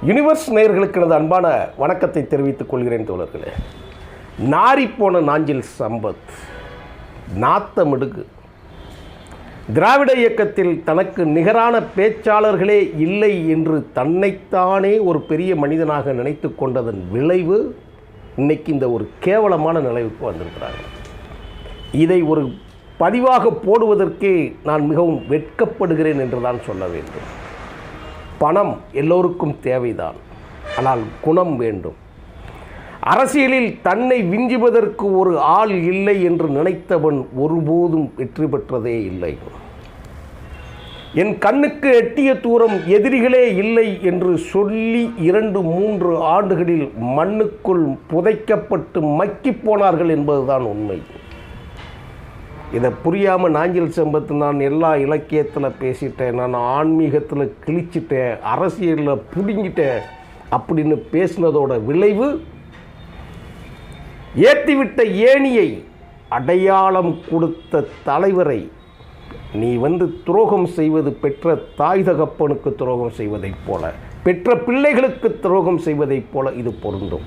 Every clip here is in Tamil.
யூனிவர்ஸ் நேயர்களுக்கு எனது அன்பான வணக்கத்தை தெரிவித்துக் கொள்கிறேன் தோழர்களே. நாரிப்போன நாஞ்சில் சம்பத் நாத்தமிடுகு திராவிட இயக்கத்தில் தனக்கு நிகரான பேச்சாளர்களே இல்லை என்று தன்னைத்தானே ஒரு பெரிய மனிதனாக நினைத்து கொண்டதன் விளைவு இன்னைக்கு இந்த ஒரு கேவலமான நிலைவுக்கு வந்திருக்கிறாங்க. இதை ஒரு பதிவாக போடுவதற்கே நான் மிகவும் வெட்கப்படுகிறேன் என்று தான் சொல்ல வேண்டும். பணம் எல்லோருக்கும் தேவைதான், ஆனால் குணம் வேண்டும். அரசியலில் தன்னை விஞ்சுவதற்கு ஒரு ஆள் இல்லை என்று நினைத்தவன் ஒருபோதும் வெற்றி பெற்றதே இல்லை. என் கண்ணுக்கு எட்டிய தூரம் எதிரிகளே இல்லை என்று சொல்லி 2-3 ஆண்டுகளில் மண்ணுக்குள் புதைக்கப்பட்டு மக்கி போனார்கள் என்பதுதான் உண்மை. இதை புரியாமல் நாஞ்சில் சம்பத் நான் எல்லா இலக்கியத்தில் பேசிட்டேன், நான் ஆன்மீகத்தில் கிழிச்சிட்டேன், அரசியலில் பிடுங்கிட்டேன் அப்படின்னு பேசினதோட விளைவு ஏற்றிவிட்ட ஏணியை அடையாளம் கொடுத்த தலைவரை நீ துரோகம் செய்வது பெற்ற தாய் தகப்பனுக்கு துரோகம் செய்வதைப் போல, பெற்ற பிள்ளைகளுக்கு துரோகம் செய்வதைப் போல இது பொருந்தும்.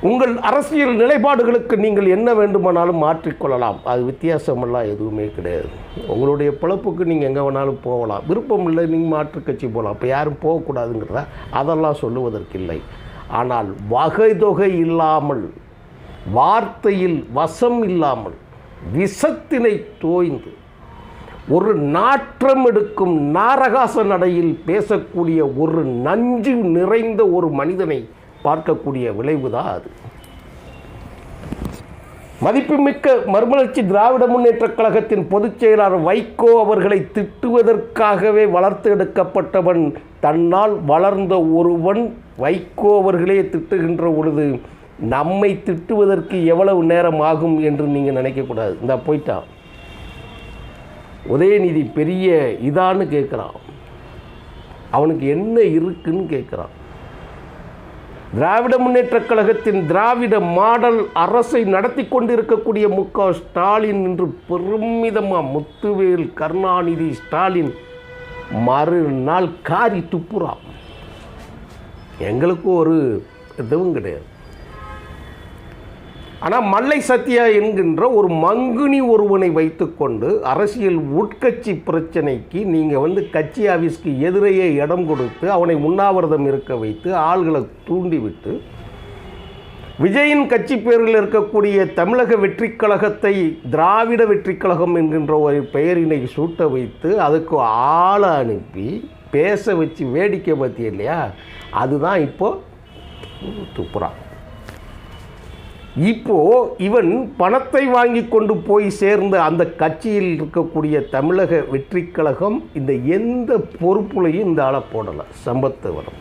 உங்கள் அரசியல் நிலைப்பாடுகளுக்கு நீங்கள் என்ன வேண்டுமானாலும் மாற்றிக்கொள்ளலாம், அது வித்தியாசமெல்லாம் எதுவுமே கிடையாது. உங்களுடைய பிழப்புக்கு நீங்கள் எங்கே வேணாலும் போகலாம், விருப்பம் இல்லை நீங்கள் மாற்று கட்சி போகலாம், இப்போ யாரும் போகக்கூடாதுங்கிறத அதெல்லாம் சொல்லுவதற்கில்லை. ஆனால் வகை தொகை இல்லாமல், வார்த்தையில் வசம் இல்லாமல், விஷத்தினை தோய்ந்து ஒரு நாற்றம் எடுக்கும் நாரகாச நடையில் பேசக்கூடிய ஒரு நஞ்சு நிறைந்த ஒரு மனிதனை பார்க்கக்கூடிய விளைவு தான் அது. மதிப்புமிக்க மறுமலர்ச்சி திராவிட முன்னேற்றக் கழகத்தின் பொதுச் செயலாளர் வைகோ அவர்களை திட்டுவதற்காகவே வளர்த்து எடுக்கப்பட்டவன், தன்னால் வளர்ந்த ஒருவன் வைகோ அவர்களே திட்டுகின்ற பொழுது நம்மை திட்டுவதற்கு எவ்வளவு நேரம் ஆகும் என்று நீங்கள் நினைக்கக்கூடாது. இந்த போயிட்டான் உதயநிதி பெரிய இதான்னு கேட்குறான், அவனுக்கு என்ன இருக்குன்னு கேட்குறான். திராவிட முன்னேற்றக் கழகத்தின் திராவிட மாடல் அரசை நடத்தி கொண்டிருக்கக்கூடிய மு.க. ஸ்டாலின் என்று பெருமிதமாக முத்துவேல் கருணாநிதி ஸ்டாலின் மறுநாள் காரி துப்புறான். எங்களுக்கும் ஒரு இதுவும் கிடையாது. ஆனால் மல்லை சத்யா என்கின்ற ஒரு மங்குனி ஒருவனை வைத்துக்கொண்டு அரசியல் உட்கட்சி பிரச்சனைக்கு நீங்கள் கட்சி ஆஃபீஸ்க்கு எதிரையே இடம் கொடுத்து அவனை உண்ணாவிரதம் இருக்க வைத்து ஆள்களை தூண்டிவிட்டு விஜயின் கட்சி பேரில் இருக்கக்கூடிய தமிழக வெற்றிக் கழகத்தை திராவிட வெற்றிக் கழகம் என்கின்ற ஒரு பெயரினை சூட்ட வைத்து அதுக்கு ஆளை அனுப்பி பேச வச்சு வேடிக்கை பற்றி இல்லையா, அதுதான் இப்போது துப்புறான். இப்போ இவன் பணத்தை வாங்கி கொண்டு போய் சேர்ந்த அந்த கட்சியில் இருக்கக்கூடிய தமிழக வெற்றிக் கழகம் இந்த எந்த பொறுப்புலையும் இந்த ஆளை போடலை, சம்பத்தை வரும்.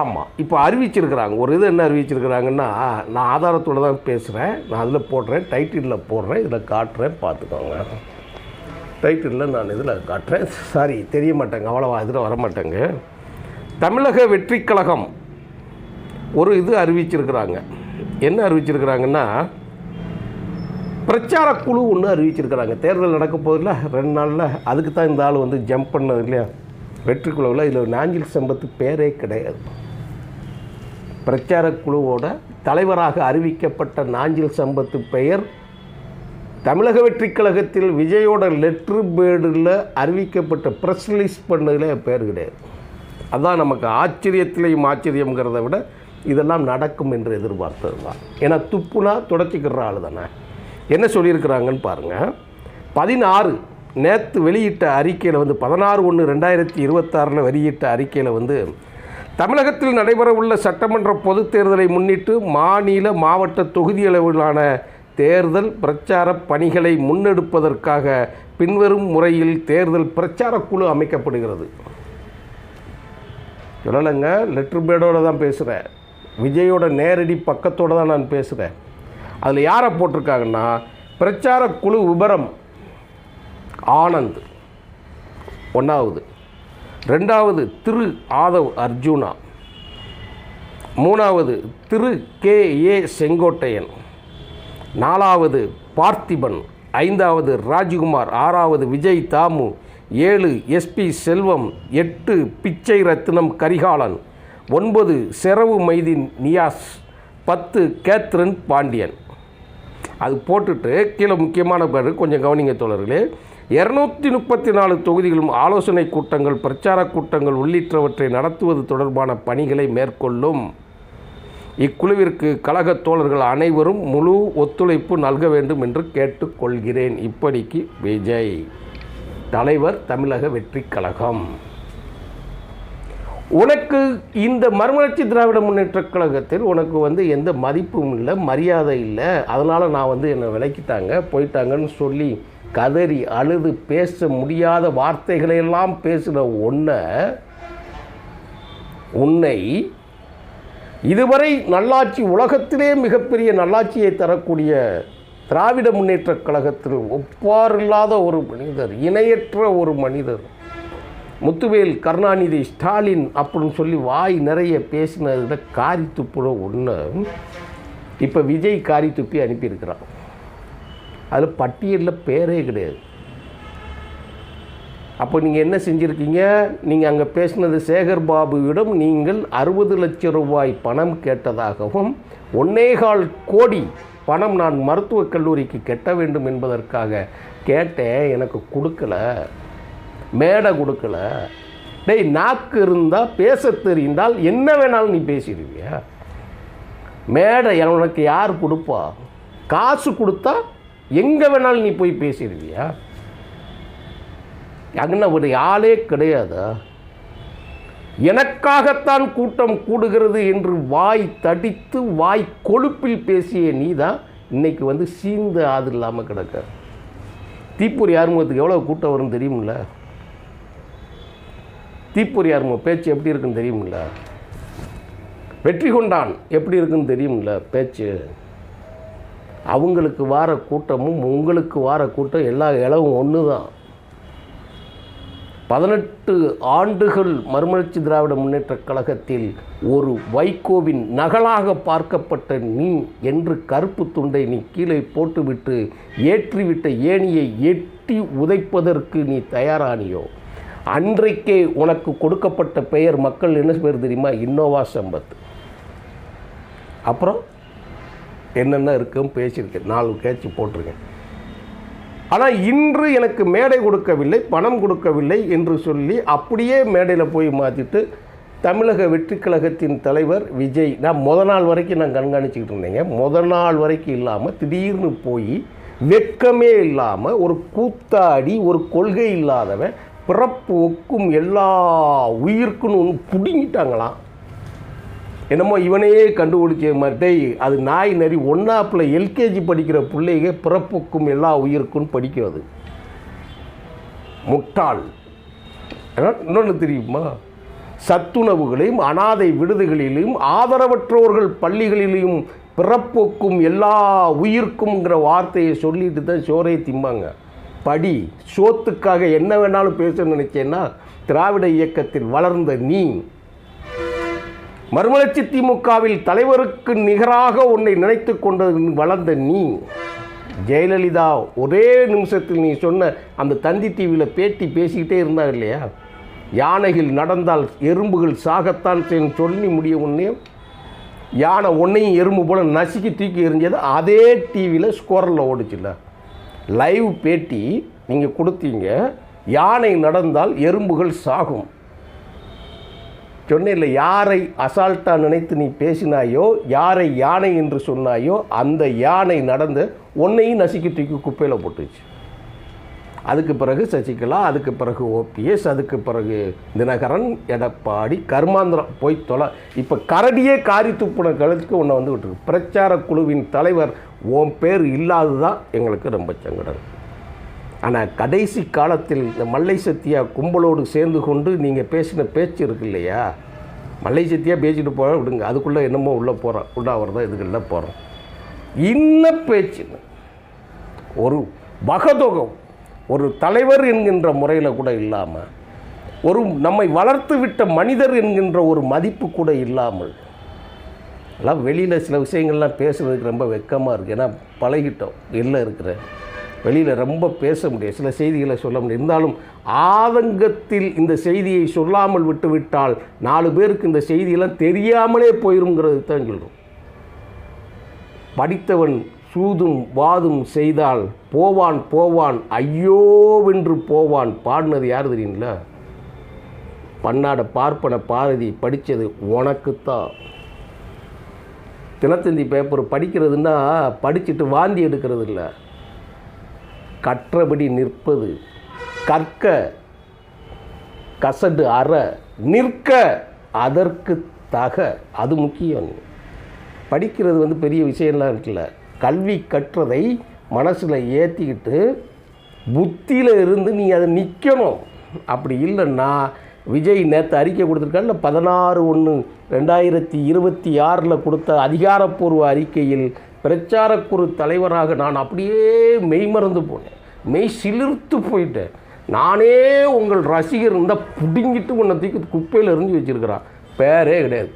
ஆமாம், இப்போ அறிவிச்சிருக்கிறாங்க ஒரு இது. என்ன அறிவிச்சிருக்கிறாங்கன்னா, நான் ஆதாரத்தோடு தான் பேசுகிறேன், நான் அதில் போடுறேன், டைட்டிலில் போடுறேன், இதில் காட்டுறேன், பார்த்துக்கோங்க. டைட்டிலில் நான் இதில் காட்டுறேன், சாரி தெரிய மாட்டேங்க, அவ்வளோவா இதில் வரமாட்டேங்க. தமிழக வெற்றிக் கழகம் ஒரு இது அறிவிச்சிருக்கிறாங்க. என்ன அறிவிச்சிருக்கிறாங்கன்னா, பிரச்சார குழு ஒன்று அறிவிச்சிருக்கிறாங்க. தேர்தல் நடக்க போதில்ல 2 நாளில், அதுக்கு தான் இந்த ஆள் ஜம்ப் பண்ணது இல்லையா வெற்றி குழுவில். இதில் நாஞ்சில் சம்பத்து பேரே கிடையாது. பிரச்சார குழுவோட தலைவராக அறிவிக்கப்பட்ட நாஞ்சில் சம்பத்து பெயர் தமிழக வெற்றிக் கழகத்தில் விஜயோட லெட்ரு பேடில் அறிவிக்கப்பட்ட ப்ரெஸ் ரிலீஸ் பண்ணதில் பேர் கிடையாது. அதுதான் நமக்கு ஆச்சரியத்திலையும் ஆச்சரியங்கிறத விட இதெல்லாம் நடக்கும் என்று எதிர்பார்த்தது தான். ஏன்னா துப்புனா தொடச்சிக்கிற ஆள் தானே. என்ன சொல்லியிருக்கிறாங்கன்னு பாருங்கள். 16 நேற்று வெளியிட்ட அறிக்கையில் 16/1/2026 வெளியிட்ட அறிக்கையில் தமிழகத்தில் நடைபெறவுள்ள சட்டமன்ற பொதுத் தேர்தலை முன்னிட்டு மாநில மாவட்ட தொகுதி அளவிலான தேர்தல் பிரச்சார பணிகளை முன்னெடுப்பதற்காக பின்வரும் முறையில் தேர்தல் பிரச்சார குழு அமைக்கப்படுகிறது. சொல்லலைங்க, லெட்டர் பேடோடு தான் பேசுகிறேன், விஜயோட நேரடி பக்கத்தோடு தான் நான் பேசுகிறேன். அதில் யாரை போட்டிருக்காங்கன்னா, பிரச்சார குழு விபரம் ஆனந்த் 1வது, 2வது திரு ஆதவ் அர்ஜுனா, 3வது திரு K.A. செங்கோட்டையன், 4வது பார்த்திபன், 5வது ராஜ்குமார், 6வது விஜய் தாமு, 7 எஸ்பி செல்வம், 8 பிச்சை ரத்தினம் கரிகாலன், 9 செரவு மைதீன் நியாஸ், 10 கேத்ரின் பாண்டியன். அது போட்டுட்டு கீழே முக்கியமான பேர் கொஞ்சம் கவனிங்க தோழர்களே. 234 தொகுதிகளும் ஆலோசனை கூட்டங்கள், பிரச்சார கூட்டங்கள் உள்ளிட்டவற்றை நடத்துவது தொடர்பான பணிகளை மேற்கொள்ளும். இக்குழுவிற்கு கழக தோழர்கள் அனைவரும் முழு ஒத்துழைப்பு நல்க வேண்டும் என்று கேட்டுக்கொள்கிறேன். இப்படிக்கு விஜய், தலைவர், தமிழக வெற்றி கழகம். உனக்கு இந்த மறுமலர்ச்சி திராவிட முன்னேற்ற கழகத்தில் உனக்கு எந்த மதிப்பும் இல்லை, மரியாதை இல்லை, அதனால் நான் என்னை விலக்கிட்டாங்க போயிட்டாங்கன்னு சொல்லி கதறி அழுது பேச முடியாத வார்த்தைகளையெல்லாம் பேசின உன்னை இதுவரை நல்லாட்சி, உலகத்திலே மிகப்பெரிய நல்லாட்சியை தரக்கூடிய திராவிட முன்னேற்ற கழகத்தில் ஒப்பாரில்லாத ஒரு மனிதர், இணையற்ற ஒரு மனிதர், முத்துவேல் கருணாநிதி ஸ்டாலின் அப்படின்னு சொல்லி வாய் நிறைய பேசினத காரி துப்புற இப்போ விஜய் காரி துப்பி அனுப்பியிருக்கிறான். அதில் பட்டியலில் பேரே கிடையாது. அப்போ நீங்கள் என்ன செஞ்சுருக்கீங்க? நீங்கள் அங்கே பேசினது சேகர் பாபுவிடம் நீங்கள் 60 லட்சம் ரூபாய் பணம் கேட்டதாகவும் 1.25 கோடி பணம் நான் மருத்துவக் கல்லூரிக்கு கட்ட வேண்டும் என்பதற்காக கேட்டேன், எனக்கு கொடுக்கல, மேடை கொடுக்கல. டேய், நாக்கு இருந்தால் பேச தெரிந்தால் என்ன வேணாலும் நீ பேசிடுவியா? மேடை உனக்கு யார் கொடுப்பா? காசு கொடுத்தா எங்கே வேணாலும் நீ போய் பேசிடுவியா? அங்கே ஒரு ஆளே கிடையாதா? எனக்காகத்தான் கூட்டம் கூடுகிறது என்று வாய் தடித்து வாய் கொழுப்பில் பேசிய நீ தான் இன்னைக்கு சீந்து ஆது இல்லாமல் கிடக்க. தீப்பொறி ஆறுமுகத்துக்கு எவ்வளோ கூட்டம் வரும்னு தெரியுமில்ல? தீப்பொறி ஆறுமுகம் பேச்சு எப்படி இருக்குன்னு தெரியுமில்ல? வெற்றி கொண்டான் எப்படி இருக்குன்னு தெரியுமில்ல பேச்சு? அவங்களுக்கு வார கூட்டமும் உங்களுக்கு வார கூட்டம் எல்லா இளவும் ஒன்று தான். 18 ஆண்டுகள் மறுமலர்ச்சி திராவிட முன்னேற்ற கழகத்தில் ஒரு வைகோவின் நகலாக பார்க்கப்பட்ட நீ என்று கருப்பு துண்டை நீ கீழே போட்டுவிட்டு ஏற்றிவிட்ட ஏணியை எட்டி உதைப்பதற்கு நீ தயாரானியோ அன்றைக்கே உனக்கு கொடுக்கப்பட்ட பெயர் மக்கள் என்ன பேர் தெரியுமா? இன்னோவா சம்பத். அப்புறம் என்னென்ன இருக்குன்னு பேசியிருக்கேன், 4 கேட்சி போட்டிருக்கேன். ஆனால் இன்று எனக்கு மேடை கொடுக்கவில்லை, பணம் கொடுக்கவில்லை என்று சொல்லி அப்படியே மேடையில் போய் மாற்றிட்டு தமிழக வெற்றி கழகத்தின் தலைவர் விஜய், நான் நாள் வரைக்கும் நான் கண்காணிச்சிக்கிட்டு இருந்தேங்க. நாள் வரைக்கும் இல்லாமல் திடீர்னு போய் வெட்கமே இல்லாமல் ஒரு கூத்தாடி, ஒரு கொள்கை இல்லாதவன், பிறப்பு ஒக்கும் எல்லா உயிருக்குன்னு பிடுங்கிட்டாங்களாம். என்னமோ இவனையே கண்டுபிடிச்ச மாதிரி அது நாய் நரி ஒன்றாப்பில் எல்கேஜி படிக்கிற பிள்ளைங்க பிறப்புக்கும் எல்லா உயிருக்கும் படிக்கிறது. முட்டாள். இன்னொன்று தெரியுமா? சத்துணவுகளையும் அனாதை விடுதிகளிலும் ஆதரவற்றோர்கள் பள்ளிகளிலும் பிறப்புக்கும் எல்லா உயிருக்கும்ங்கிற வார்த்தையை சொல்லிட்டு தான் சோறை திம்பாங்க. படி, சோத்துக்காக என்ன வேணாலும் பேச நினைச்சேன்னா திராவிட இயக்கத்தில் வளர்ந்த நீ, மறுமலர்ச்சி திமுகவில் தலைவருக்கு நிகராக உன்னை நினைத்து கொண்டு வளர்ந்த நீ, ஜெயலலிதா ஒரே நிமிஷத்தில் நீ சொன்ன அந்த தந்தி டிவியில் பேட்டி பேசிக்கிட்டே இருந்தார் இல்லையா? யானைகள் நடந்தால் எறும்புகள் சாகத்தான் சொல்லி முடிய உன்னையும் யானை ஒன்றையும் எறும்பு போல் நசுக்கி தூக்கி எறிஞ்சது அதே டிவியில் ஸ்கோரில் ஓடிச்சுல்ல. லைவ் பேட்டி நீங்கள் கொடுத்தீங்க. யானை நடந்தால் எறும்புகள் சாகும் சொன்னேன். யாரை அசால்ட்டாக நினைத்து நீ பேசினாயோ, யாரை யானை என்று சொன்னாயோ, அந்த யானை நடந்து ஒன்றையும் நசுக்கி தூக்கி குப்பையில் போட்டுச்சு. அதுக்கு பிறகு சசிகலா, அதுக்கு பிறகு ஓபிஎஸ், அதுக்கு பிறகு தினகரன், எடப்பாடி, கர்மாந்திரம் போய் தொலை. இப்போ கரடியே காரி துப்புன கழுத்துக்கு உன்னை விட்டுருக்கு. பிரச்சார குழுவின் தலைவர் உன் பேர் இல்லாது தான் எங்களுக்கு ரொம்ப சங்கடம். ஆனால் கடைசி காலத்தில் இந்த மல்லை சத்தியா கும்பலோடு சேர்ந்து கொண்டு நீங்கள் பேசின பேச்சு இருக்கு இல்லையா? மல்லை சத்தியா பேசிட்டு போக விடுங்க, அதுக்குள்ளே என்னமோ உள்ளே போகிறோம், உண்டாகிறதா இதுக்கெல்லாம் போகிறோம். இன்ன பேச்சு ஒரு வகதொகம், ஒரு தலைவர் என்கின்ற முறையில் கூட இல்லாமல், ஒரு நம்மை வளர்த்து விட்ட மனிதர் என்கின்ற ஒரு மதிப்பு கூட இல்லாமல் எல்லாம் வெளியில் சில விஷயங்கள்லாம் பேசுகிறதுக்கு ரொம்ப வெக்கமாக இருக்குது. ஏன்னா பழகிட்டோம். வெளில இருக்கிற வெளியில் ரொம்ப பேச முடியாது, சில செய்திகளை சொல்ல முடியும். இருந்தாலும் ஆதங்கத்தில் இந்த செய்தியை சொல்லாமல் விட்டுவிட்டால் 4 பேருக்கு இந்த செய்தியெல்லாம் தெரியாமலே போயிருங்கிறது தான் சொல்கிறோம். படித்தவன் சூதும் வாதும் செய்தால் போவான் போவான் ஐயோவென்று போவான். பாடினது யார் தெரியுங்களா? பன்னாட பார்ப்பன பாரதி. படித்தது உனக்குத்தான். தினத்தந்தி பேப்பர் படிக்கிறதுன்னா படிச்சுட்டு வாந்தி எடுக்கிறது இல்லை, கற்றபடி நிற்பது. கற்க கசடு அற, நிற்க அதற்கு தக, அது முக்கியம். படிக்கிறது பெரிய விஷயம்லாம் இருக்குல்ல. கல்வி கற்றதை மனசில் ஏற்றிக்கிட்டு புத்தியில் இருந்து நீ அதை நிற்கணும். அப்படி இல்லைன்னா விஜய் நேற்று அறிக்கை கொடுத்துருக்காருல, 16/1/2026 கொடுத்த அதிகாரப்பூர்வ அறிக்கையில் பிரச்சாரக்குழு தலைவராக நான் அப்படியே மெய்மறந்து போனேன், மெய் சிலிர்த்து போயிட்டேன். நானே உங்கள் ரசிகர் இருந்தால் பிடுங்கிட்டு உன்னை தூக்கி குப்பையில் எறிஞ்சு வச்சுருக்கிறான், பேரே கிடையாது.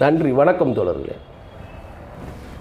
நன்றி, வணக்கம் தோழர்களே.